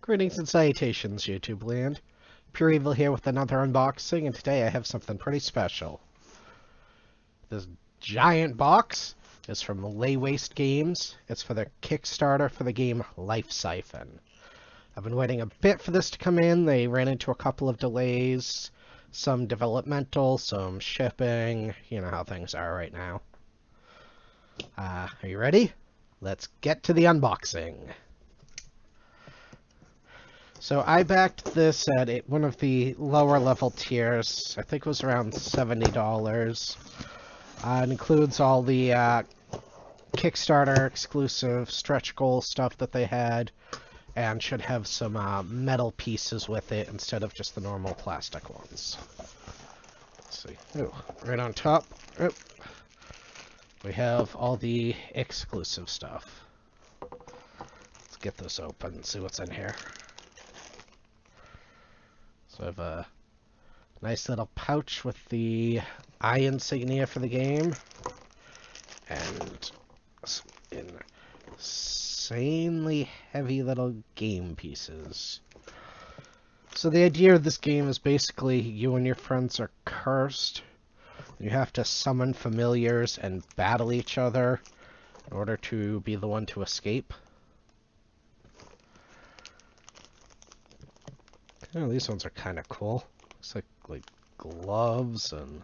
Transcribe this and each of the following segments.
Greetings and salutations, YouTube land. Pure Evil here with another unboxing, and today I have something pretty special. This giant box is from Lay Waste Games. It's for their Kickstarter for the game Life Syphon. I've been waiting a bit for this to come in. They ran into a couple of delays, some developmental, some shipping. You know how things are right now. Are you ready? Let's get to the unboxing. So I backed this at one of the lower level tiers. I think it was around $70. It includes all the Kickstarter exclusive stretch goal stuff that they had, and should have some metal pieces with it instead of just the normal plastic ones. Let's see. Ooh, right on top, we have all the exclusive stuff. Let's get this open and see what's in here. So I have a nice little pouch with the eye insignia for the game, and insanely heavy little game pieces. So the idea of this game is basically you and your friends are cursed. You have to summon familiars and battle each other in order to be the one to escape. Oh, these ones are kind of cool. Looks like gloves and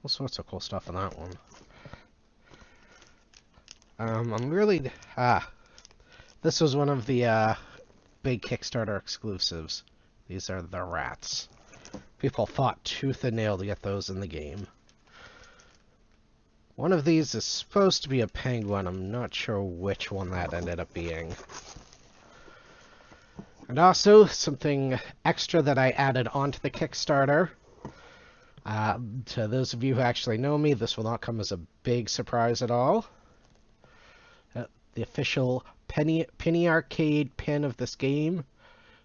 all sorts of cool stuff in that one. I'm really this was one of the big Kickstarter exclusives. These are the rats. People fought tooth and nail to get those in the game. One of these is supposed to be a penguin. I'm not sure which one that ended up being. And also, something extra that I added onto the Kickstarter. To those of you who actually know me, this will not come as a big surprise at all. The official Pinny Arcade pin of this game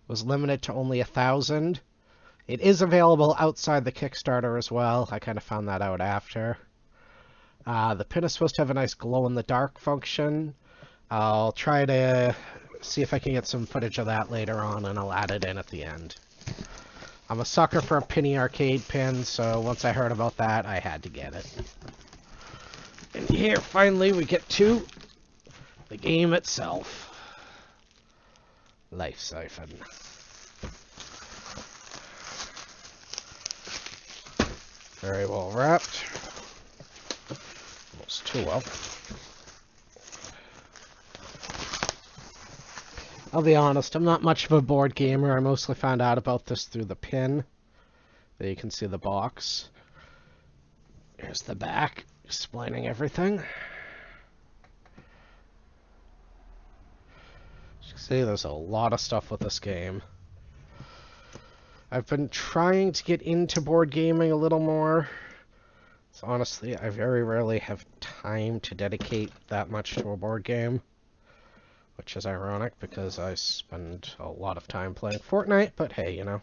was limited to only 1,000. It is available outside the Kickstarter as well. I kind of found that out after. The pin is supposed to have a nice glow-in-the-dark function. I'll try to see if I can get some footage of that later on, and I'll add it in at the end. I'm a sucker for a Pinny Arcade pin, so once I heard about that, I had to get it. And here, finally, we get to the game itself. Life Syphon. Very well wrapped. Almost too well. I'll be honest, I'm not much of a board gamer. I mostly found out about this through the pin. There you can see the box. Here's the back, explaining everything. As you can see, there's a lot of stuff with this game. I've been trying to get into board gaming a little more. So honestly, I very rarely have time to dedicate that much to a board game. Which is ironic, because I spend a lot of time playing Fortnite, but hey, you know.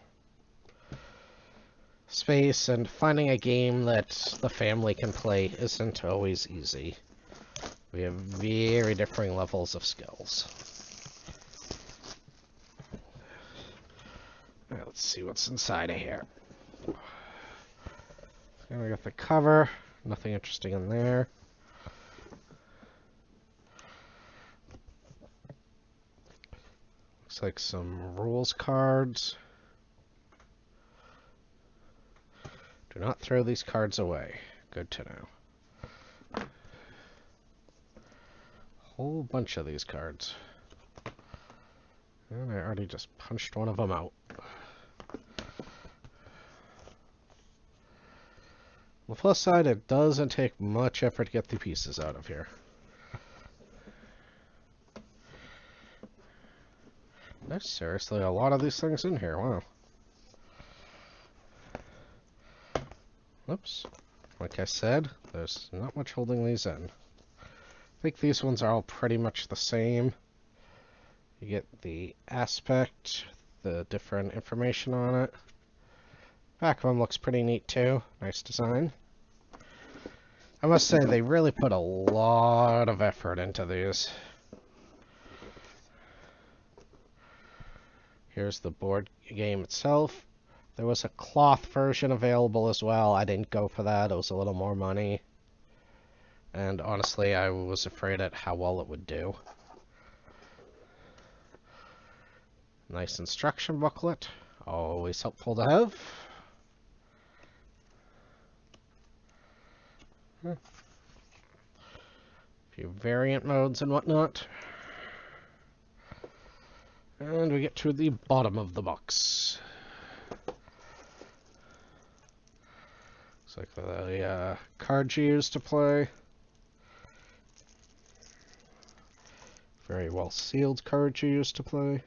Space and finding a game that the family can play isn't always easy. We have very differing levels of skills. Alright, let's see what's inside of here. I got the cover, nothing interesting in there. Looks like some rules cards. Do not throw these cards away. Good to know. Whole bunch of these cards. And I already just punched one of them out. On the plus side, it doesn't take much effort to get the pieces out of here. There's seriously a lot of these things in here, wow. Oops. Like I said, there's not much holding these in. I think these ones are all pretty much the same. You get the aspect, the different information on it. Back of them looks pretty neat too. Nice design. I must say, they really put a lot of effort into these. Here's the board game itself. There was a cloth version available as well. I didn't go for that. It was a little more money. And honestly, I was afraid at how well it would do. Nice instruction booklet. Always helpful to have. A few variant modes and whatnot. And we get to the bottom of the box. Looks like the cards you use to play. Very well sealed cards you use to play.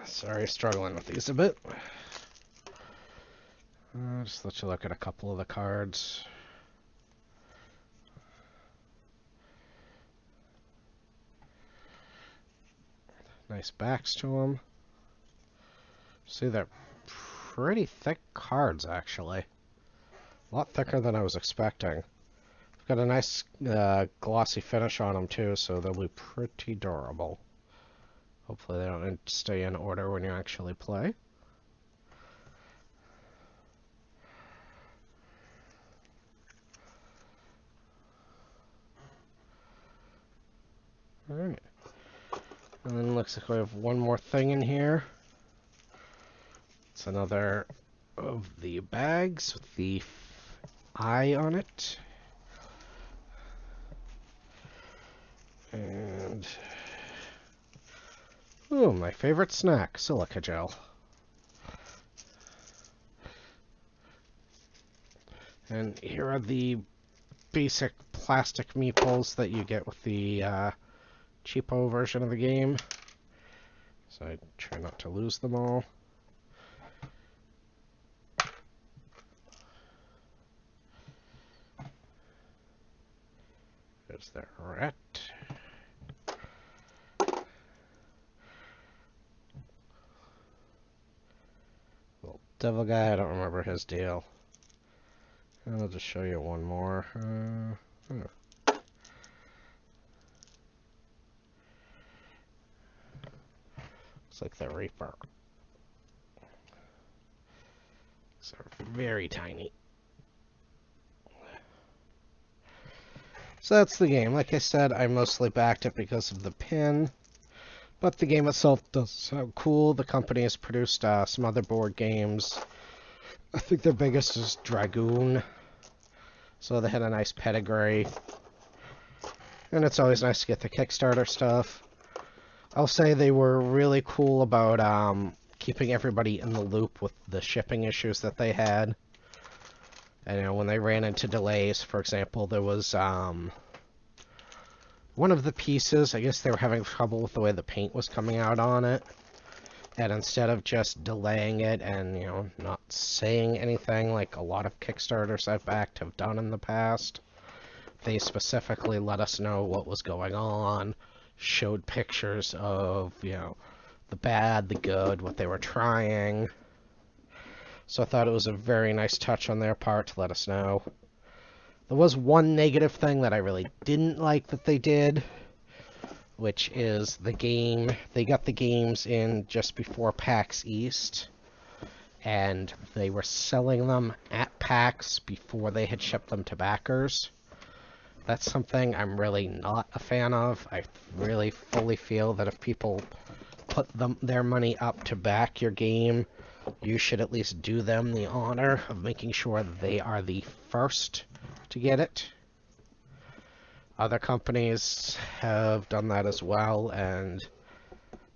Sorry, struggling with these a bit. Just let you look at a couple of the cards. Nice backs to them. See, they're pretty thick cards, actually. A lot thicker than I was expecting. Got a nice glossy finish on them, too, so they'll be pretty durable. Hopefully they don't stay in order when you actually play. Alright. And then looks like we have one more thing in here. It's another of the bags with the eye on it. And ooh, my favorite snack, silica gel. And here are the basic plastic meeples that you get with the cheapo version of the game. So I try not to lose them all. There's the rat. Little devil guy, I don't remember his deal. And I'll just show you one more. Looks like the Reaper. These are very tiny. So that's the game. Like I said, I mostly backed it because of the pin. But the game itself does sound cool. The company has produced some other board games. I think their biggest is Dragoon. So they had a nice pedigree. And it's always nice to get the Kickstarter stuff. I'll say they were really cool about keeping everybody in the loop with the shipping issues that they had. And, you know, when they ran into delays, for example, there was one of the pieces, I guess they were having trouble with the way the paint was coming out on it. And instead of just delaying it and, you know, not saying anything like a lot of Kickstarters I've backed have done in the past, they specifically let us know what was going on, showed pictures of, you know, the bad, the good, what they were trying. So I thought it was a very nice touch on their part to let us know. There was one negative thing that I really didn't like that they did, which is the game. They got the games in just before PAX East, and they were selling them at PAX before they had shipped them to backers. That's something I'm really not a fan of. I really fully feel that if people put their money up to back your game, you should at least do them the honor of making sure they are the first to get it. Other companies have done that as well, and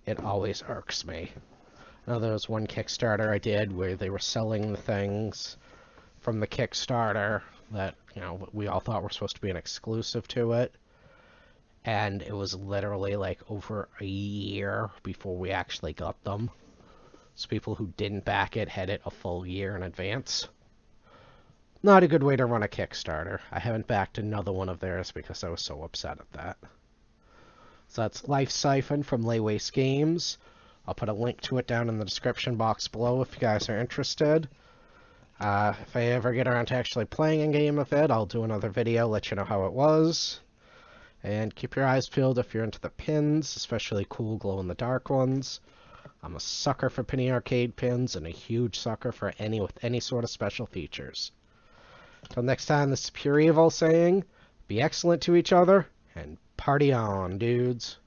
it always irks me. Now, there was one Kickstarter I did where they were selling the things from the Kickstarter that, you know, we all thought were supposed to be an exclusive to it. And it was literally like over a year before we actually got them. So people who didn't back it had it a full year in advance. Not a good way to run a Kickstarter. I haven't backed another one of theirs because I was so upset at that. So that's Life Syphon from Laywaste Games. I'll put a link to it down in the description box below if you guys are interested. If I ever get around to actually playing a game of it, I'll do another video, let you know how it was. And keep your eyes peeled if you're into the pins, especially cool glow-in-the-dark ones. I'm a sucker for Pinny Arcade pins and a huge sucker for any with any sort of special features. Till next time, this is Pure Evil saying, be excellent to each other, and party on, dudes.